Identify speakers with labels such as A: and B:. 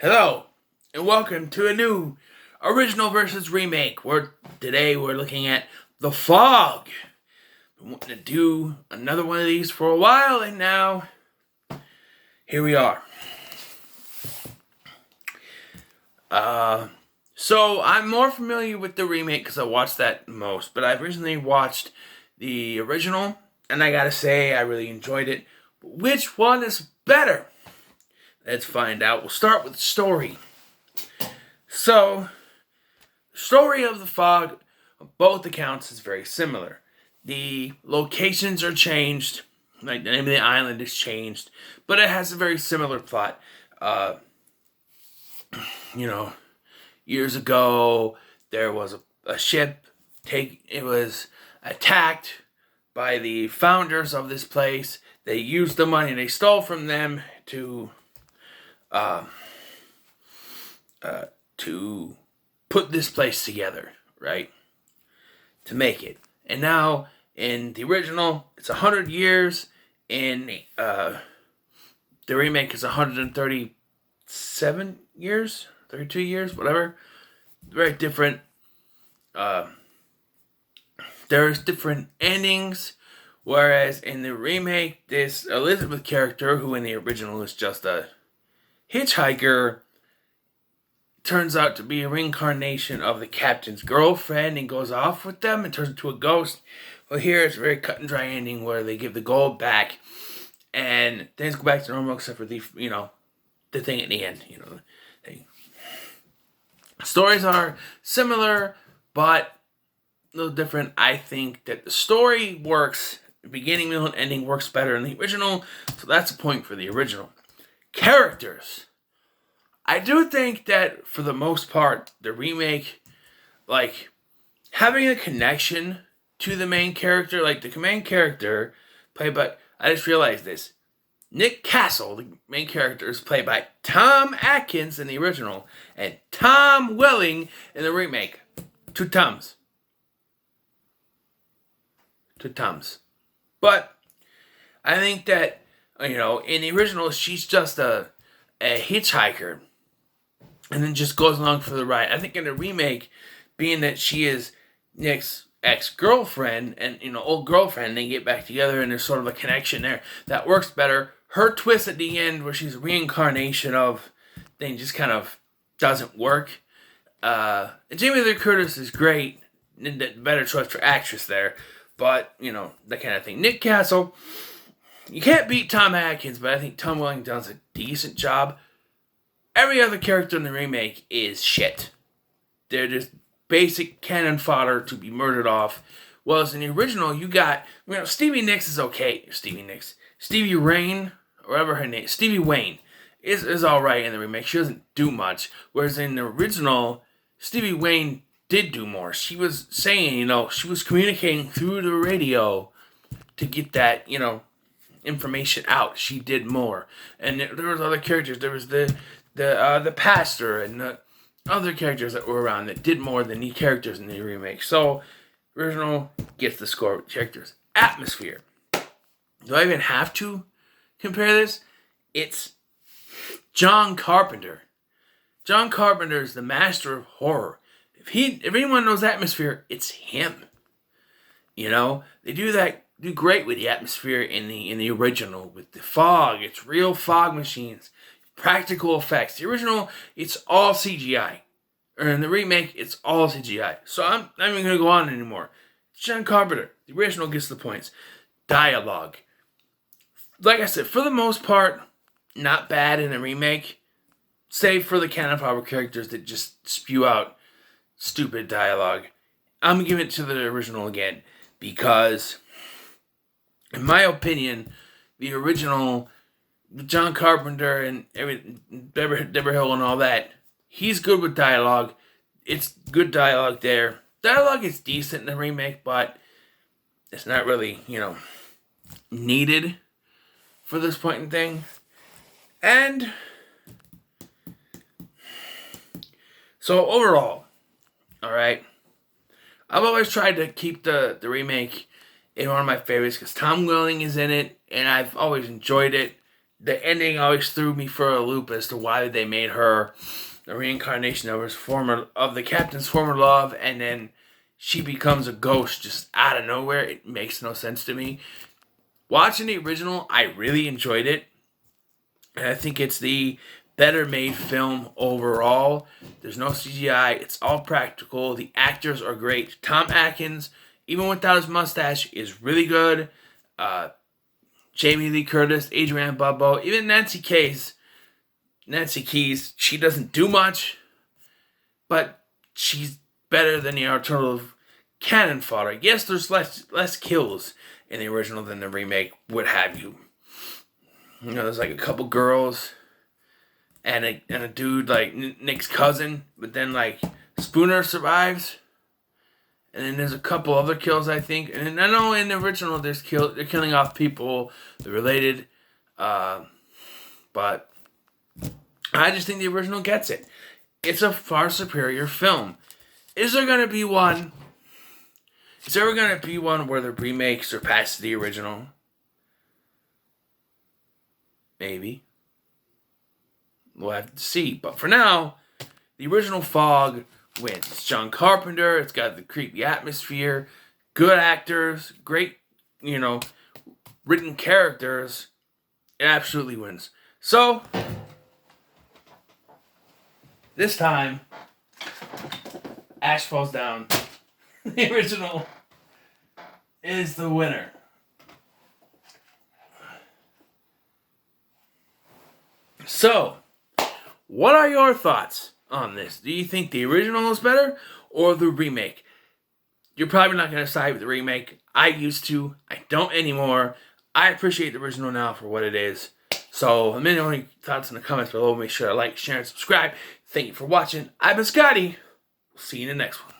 A: Hello, and welcome to a new original versus remake. Today we're looking at The Fog. Been wanting to do another one of these for a while, and now here we are. So I'm more familiar with the remake because I watched that most, but I've recently watched the original, and I gotta say I really enjoyed it. But which one is better? Let's find out. We'll start with the story. So, the story of The Fog, on both accounts, is very similar. The locations are changed, like the name of the island is changed, but it has a very similar plot. Years ago, there was a ship. It was attacked by the founders of this place. They used the money they stole from them to put this place together, right? To make it. And now, in the original, it's 100 years. In the remake, is 137 years? 32 years? Whatever. Very different. There's different endings. Whereas in the remake, this Elizabeth character, who in the original is just a hitchhiker, turns out to be a reincarnation of the captain's girlfriend and goes off with them and turns into a ghost. Well, here it's a very cut and dry ending where they give the gold back and things go back to normal except for the thing at the end. Stories are similar but a little different. I think that the story works. The beginning, middle, and ending works better in the original, so that's a point for the original. Characters. I do think that, for the most part, the remake, having a connection to the main character, the main character, played by, I just realized this, Nick Castle, the main character, is played by Tom Atkins in the original, and Tom Welling in the remake. Two Toms. But, I think that, in the original, she's just a hitchhiker, and then just goes along for the ride. I think in the remake, being that she is Nick's ex-girlfriend and old girlfriend, they get back together and there's sort of a connection there that works better. Her twist at the end, where she's a reincarnation of thing, just kind of doesn't work. And Jamie Lee Curtis is great, and the better choice for actress there, but that kind of thing. Nick Castle, you can't beat Tom Atkins, but I think Tom Welling does a decent job. Every other character in the remake is shit. They're just basic cannon fodder to be murdered off. Whereas in the original, you got, Stevie Nicks is okay. Stevie Wayne, or whatever her name, Stevie Wayne is alright in the remake. She doesn't do much. Whereas in the original, Stevie Wayne did do more. She was saying, she was communicating through the radio to get that, information out. She did more. And there was other characters. There was the pastor and the other characters that were around that did more than the characters in the remake. So, original gets the score with characters. Atmosphere. Do I even have to compare this? It's John Carpenter. John Carpenter is the master of horror. If anyone knows atmosphere, it's him. They do great with the atmosphere in the original with the fog. It's real fog machines. Practical effects. The original, it's all CGI. Or in the remake, it's all CGI. So I'm not even going to go on anymore. It's John Carpenter. The original gets the points. Dialogue. Like I said, for the most part, not bad in the remake. Save for the cannon fodder characters that just spew out stupid dialogue. I'm going to give it to the original again. Because, in my opinion, the original, John Carpenter and Deborah Hill and all that, he's good with dialogue. It's good dialogue there. Dialogue is decent in the remake, but it's not really, needed for this point in thing. And so overall, alright, I've always tried to keep the remake in one of my favorites because Tom Welling is in it, and I've always enjoyed it. the ending always threw me for a loop as to why they made her the reincarnation of the captain's former love, and then she becomes a ghost just out of nowhere. It makes no sense to me. Watching the original, I really enjoyed it. And I think it's the better made film overall. There's no CGI. It's all practical. The actors are great. Tom Atkins, even without his mustache, is really good. Jamie Lee Curtis, Adrienne Barbeau, even Nancy Keys, she doesn't do much, but she's better than the alternative cannon fodder. Yes, there's less kills in the original than the remake would have you. You know, there's like a couple girls and a dude like Nick's cousin, but then like Spooner survives. And then there's a couple other kills, I think. And I know in the original they're killing off people related. But I just think the original gets it. It's a far superior film. Is there going to be one? Is there ever going to be one where the remake surpasses the original? Maybe. We'll have to see. But for now, the original Fog wins. It's John Carpenter. It's got the creepy atmosphere. Good actors. Great, written characters. It absolutely wins. So, this time, Ash Falls Down. The original is the winner. So, what are your thoughts on this? Do you think the original is better or the remake? You're probably not going to side with the remake. I used to. I don't anymore. I appreciate the original now for what it is. So, let me know any thoughts in the comments below. Make sure to like, share, and subscribe. Thank you for watching. I've been Scotty. We'll see you in the next one.